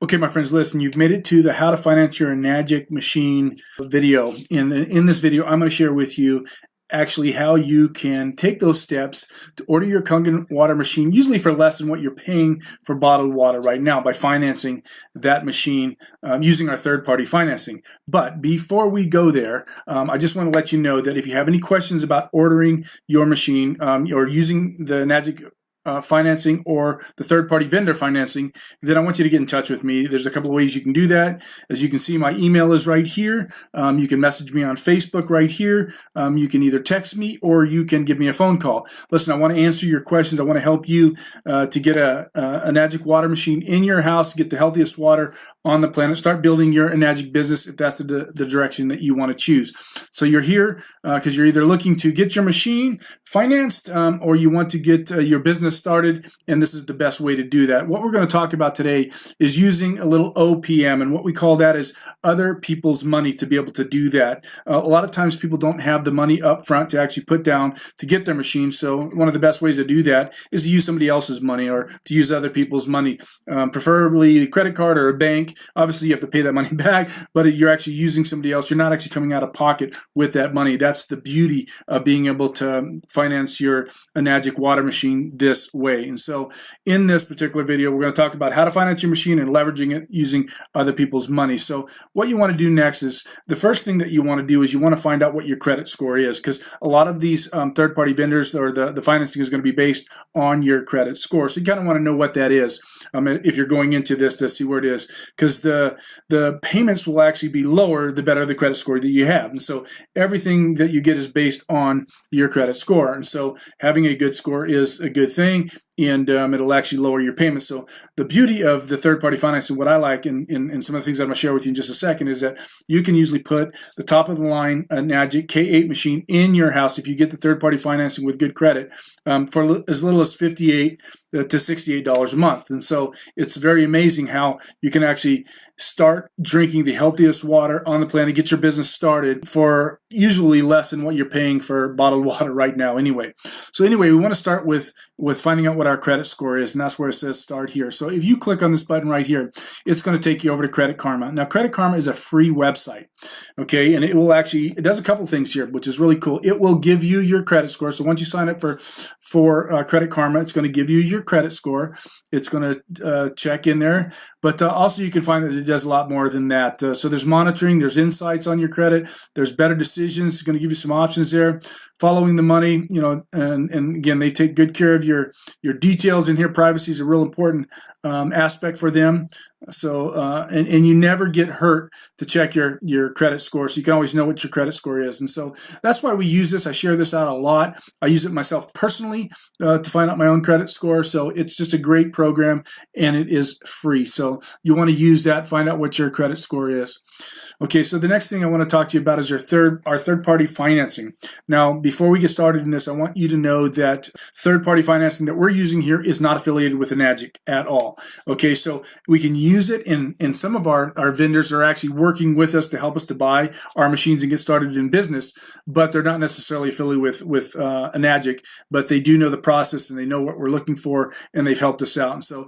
Okay, my friends, listen, you've made it to the How to Finance Your Enagic Machine video. In this video, I'm going to share with you actually how you can take those steps to order your Kangen water machine, usually for less than what you're paying for bottled water right now by financing that machine using our third-party financing. But before we go there, I just want to let you know that if you have any questions about ordering your machine or using the Enagic financing or the third-party vendor financing, then I want you to get in touch with me. There's a couple of ways you can do that. As you can see, my email is right here. You can message me on Facebook right here. You can either text me or you can give me a phone call. Listen, I want to answer your questions. I want to help you to get an Enagic water machine in your house, get the healthiest water on the planet. Start building your Enagic business if that's the direction that you want to choose. So you're here because you're either looking to get your machine financed or you want to get your business started, and this is the best way to do that. What we're going to talk about today is using a little OPM, and what we call that is other people's money to be able to do that. A lot of times people don't have the money up front to actually put down to get their machine, so one of the best ways to do that is to use somebody else's money or to use other people's money, preferably a credit card or a bank. Obviously you have to pay that money back, but you're actually using somebody else. You're not actually coming out of pocket with that money. That's the beauty of being able to finance your Enagic water machine this way. And so in this particular video, we're going to talk about how to finance your machine and leveraging it using other people's money. So what you want to do next is, the first thing that you want to do is you want to find out what your credit score is, because a lot of these third-party vendors or the financing is going to be based on your credit score. So you kind of want to know what that is if you're going into this to see where it is, because the payments will actually be lower the better the credit score that you have. And so everything that you get is based on your credit score. And so having a good score is a good thing, and it'll actually lower your payments. So the beauty of the third-party financing, what I like, and some of the things I'm going to share with you in just a second, is that you can usually put the top-of-the-line Enagic K8 machine in your house if you get the third-party financing with good credit for as little as $58 to $68 a month. And so it's very amazing how you can actually start drinking the healthiest water on the planet, get your business started for usually less than what you're paying for bottled water right now anyway. So anyway, we want to start with finding out what our credit score is, and that's where it says start here. So if you click on this button right here, it's going to take you over to Credit Karma. Now, Credit Karma is a free website, okay, and it does a couple things here, which is really cool. It will give you your credit score. So once you sign up for Credit Karma, it's going to give you your credit score. It's going to check in there, but also you can find that it does a lot more than that. So there's monitoring, there's insights on your credit, there's better decisions. It's going to give you some options there. Following the money, and again, they take good care of your details in here. Privacy is a real important aspect for them. So and you never get hurt to check your credit score, so you can always know what your credit score is. And so that's why we use this. I share this out a lot. I use it myself personally to find out my own credit score. So it's just a great program, and it is free. So you want to use that, find out what your credit score is. Okay, so the next thing I want to talk to you about is our third-party financing. Now, before we get started in this, I want you to know that third-party financing that we're using here is not affiliated with Enagic at all. Okay, so we can use it, and some of our vendors are actually working with us to help us to buy our machines and get started in business, but they're not necessarily affiliated with Enagic, but they do know the process and they know what we're looking for, and they've helped us out. And so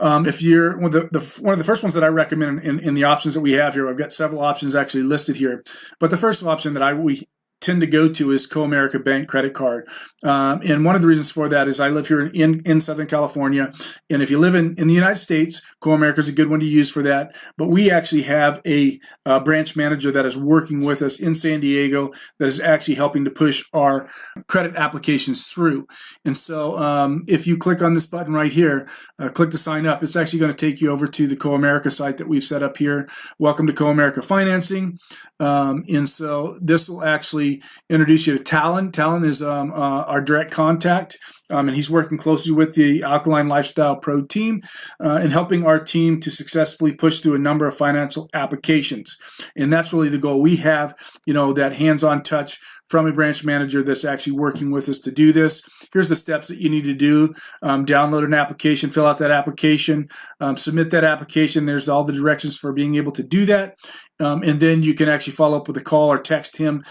if you're one of the first ones that I recommend in the options that we have here, I've got several options actually listed here, but the first option that we tend to go to is Co-America Bank credit card. And one of the reasons for that is I live here in Southern California. And if you live in the United States, Co-America is a good one to use for that. But we actually have a branch manager that is working with us in San Diego that is actually helping to push our credit applications through. And so if you click on this button right here, click to sign up, it's actually going to take you over to the Co-America site that we've set up here. Welcome to Co-America Financing. And so this will actually introduce you to Talon. Talon is our direct contact, and he's working closely with the Alkaline Lifestyle Pro team in helping our team to successfully push through a number of financial applications. And that's really the goal. We have, that hands-on touch from a branch manager that's actually working with us to do this. Here's the steps that you need to do. Download an application, fill out that application, submit that application. There's all the directions for being able to do that. And then you can actually follow up with a call or text him,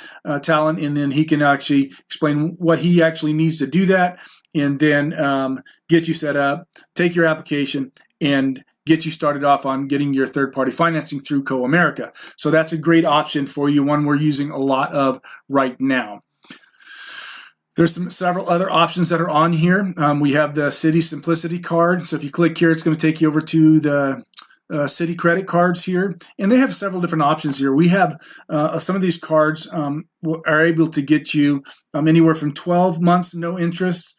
Talon, and then he can actually explain what he actually needs to do that, and then get you set up, take your application, and get you started off on getting your third-party financing through Co-America. So that's a great option for you, one we're using a lot of right now. There's several other options that are on here. We have the City Simplicity card. So if you click here, it's going to take you over to the City credit cards here, and they have several different options here. We have some of these cards are able to get you anywhere from 12 months no interest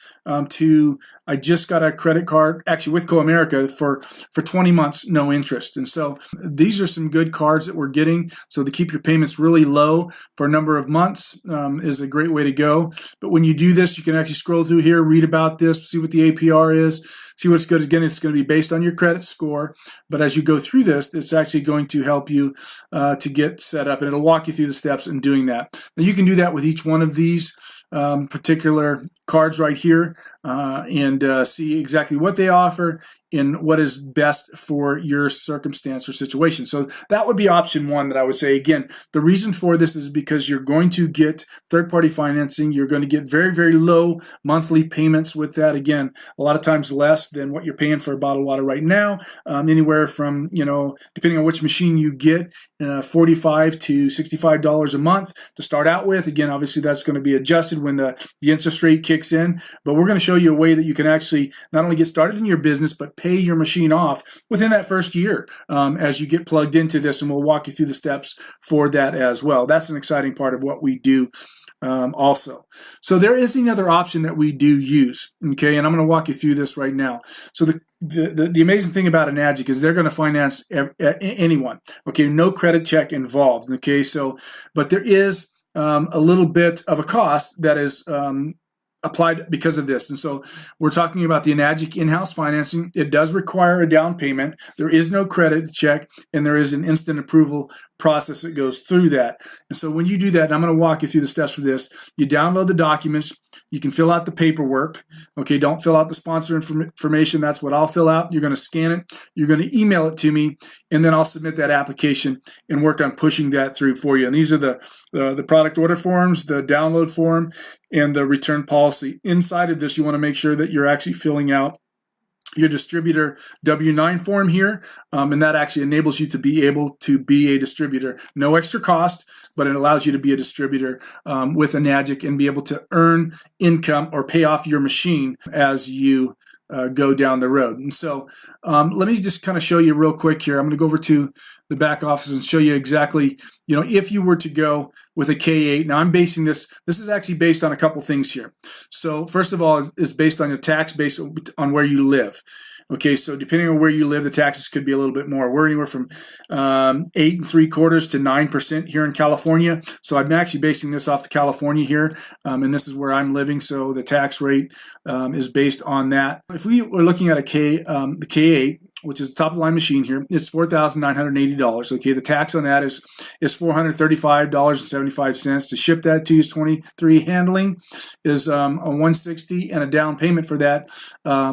to I just got a credit card actually with Co-America for 20 months no interest. And so these are some good cards that we're getting. So to keep your payments really low for a number of months is a great way to go. But when you do this, you can actually scroll through here, read about this, see what the APR is, see what's good. Again, it's going to be based on your credit score. But as you go through this, it's actually going to help you to get set up, and it'll walk you through the steps in doing that. Now you can do that with each one of these particular cards right here and see exactly what they offer and what is best for your circumstance or situation. So that would be option one that I would say. Again, the reason for this is because you're going to get third-party financing. You're going to get very, very low monthly payments with that. Again, a lot of times less than what you're paying for a bottled water right now. Anywhere from, depending on which machine you get, $45 to $65 a month to start out with. Again, obviously that's going to be adjusted when the interest rate kicks in. But we're going to show you a way that you can actually not only get started in your business, but pay your machine off within that first year as you get plugged into this, and we'll walk you through the steps for that as well. That's an exciting part of what we do also. So there is another option that we do use, okay, and I'm going to walk you through this right now. So the amazing thing about Enagic is they're going to finance anyone, okay, no credit check involved, okay, so, but there is a little bit of a cost that is applied because of this. And so we're talking about the Enagic in-house financing. It does require a down payment. There is no credit check, and there is an instant approval process that goes through that. And so when you do that, and I'm going to walk you through the steps for this, you download the documents, you can fill out the paperwork. Okay, don't fill out the sponsor information. That's what I'll fill out. You're going to scan it, you're going to email it to me, and then I'll submit that application and work on pushing that through for you. And these are the product order forms, the download form, and the return policy. Inside of this, you want to make sure that you're actually filling out your distributor W-9 form here, and that actually enables you to be able to be a distributor. No extra cost, but it allows you to be a distributor with Enagic and be able to earn income or pay off your machine as you go down the road. And so let me just kind of show you real quick here. I'm going to go over to the back office and show you exactly, if you were to go with a K8. Now I'm basing this is actually based on a couple things here. So first of all, it's based on your tax based on where you live. Okay, so depending on where you live, the taxes could be a little bit more. We're anywhere from 8 3/4 to 9% here in California. So I'm actually basing this off of California here, and this is where I'm living. So the tax rate is based on that. If we were looking at the K8, which is the top of the line machine here, it's $4,980. Okay, the tax on that is $435.75. To ship that to you is $23. Handling is $160, and a down payment for that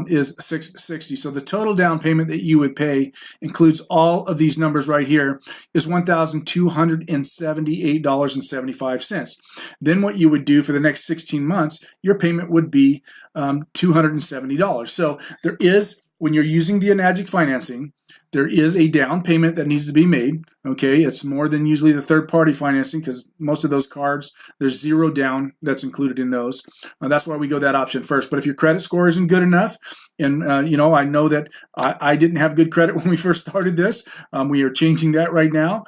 is $660. So the total down payment that you would pay includes all of these numbers right here is $1,278.75. Then what you would do for the next 16 months, your payment would be $270. So there is, when you're using the Enagic financing, there is a down payment that needs to be made. Okay, it's more than usually the third-party financing because most of those cards, there's zero down that's included in those. That's why we go that option first. But if your credit score isn't good enough, and I know that I didn't have good credit when we first started this. We are changing that right now.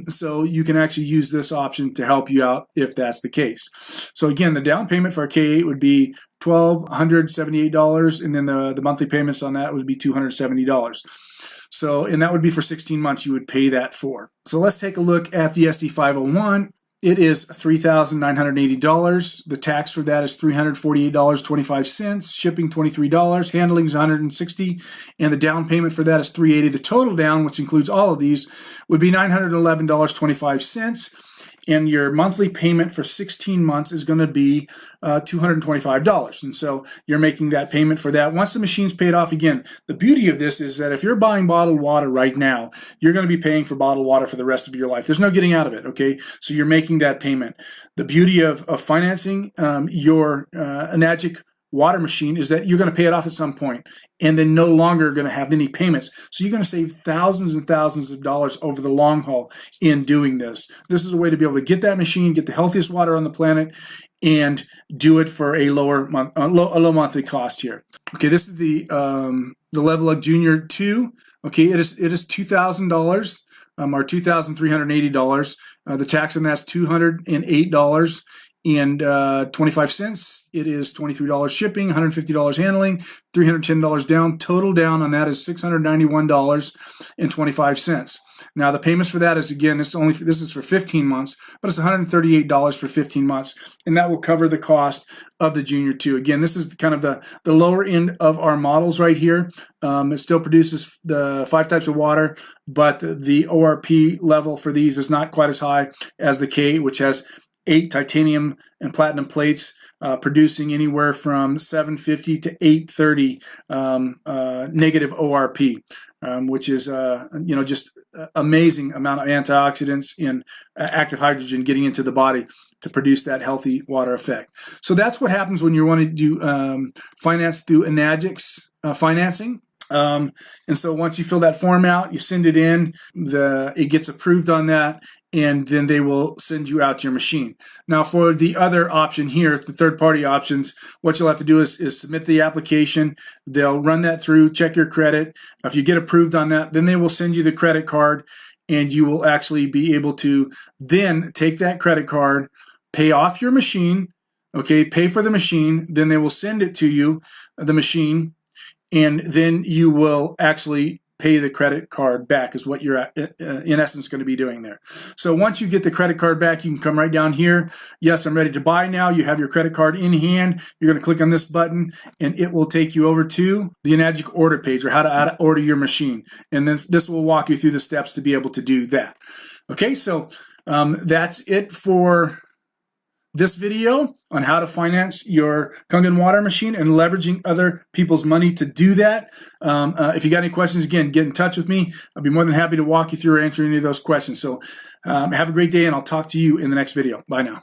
So you can actually use this option to help you out if that's the case. So again, the down payment for a K8 would be $1,278, and then the monthly payments on that would be $270. So, and that would be for 16 months you would pay that for. So let's take a look at the SD501. It is $3,980. The tax for that is $348.25. Shipping $23. Handling is $160, and the down payment for that is $380. The total down, which includes all of these, would be $911.25. And your monthly payment for 16 months is going to be $225. And so you're making that payment for that. Once the machine's paid off, again, the beauty of this is that if you're buying bottled water right now, you're going to be paying for bottled water for the rest of your life. There's no getting out of it, okay? So you're making that payment. The beauty of financing your Enagic water machine is that you're going to pay it off at some point and then no longer going to have any payments. So you're going to save thousands and thousands of dollars over the long haul in doing this. This is a way to be able to get that machine, get the healthiest water on the planet, and do it for a low monthly cost here. Okay, this is the level of Junior 2. Okay, it is $2,000 or $2,380. The tax on that's $208.25. It is $23 shipping, $150 handling, $310 down. Total down on that is $691.25. Now the payments for that is, again, this is for 15 months, but it's $138 for 15 months, and that will cover the cost of the Junior 2. Again, this is kind of the lower end of our models right here. It still produces the 5 types of water, but the ORP level for these is not quite as high as the K, which has 8 titanium and platinum plates, producing anywhere from 750 to 830 negative ORP, which is just amazing amount of antioxidants and active hydrogen getting into the body to produce that healthy water effect. So that's what happens when you want to do finance through Enagics financing. And so once you fill that form out, you send it in, it gets approved on that, and then they will send you out your machine. Now for the other option here, the third-party options, what you'll have to do is submit the application. They'll run that through, check your credit. If you get approved on that, then they will send you the credit card, and you will actually be able to then take that credit card, pay off your machine, okay, pay for the machine, then they will send it to you, the machine, and then you will actually pay the credit card back is what you're in essence going to be doing there. So once you get the credit card back, you can come right down here. Yes, I'm ready to buy now. You have your credit card in hand. You're going to click on this button, and it will take you over to the Enagic order page, or how to order your machine. And then this will walk you through the steps to be able to do that. Okay, so that's it for this video on how to finance your Kangen water machine and leveraging other people's money to do that. If you got any questions, again, get in touch with me. I'll be more than happy to walk you through or answer any of those questions. So have a great day, and I'll talk to you in the next video. Bye now.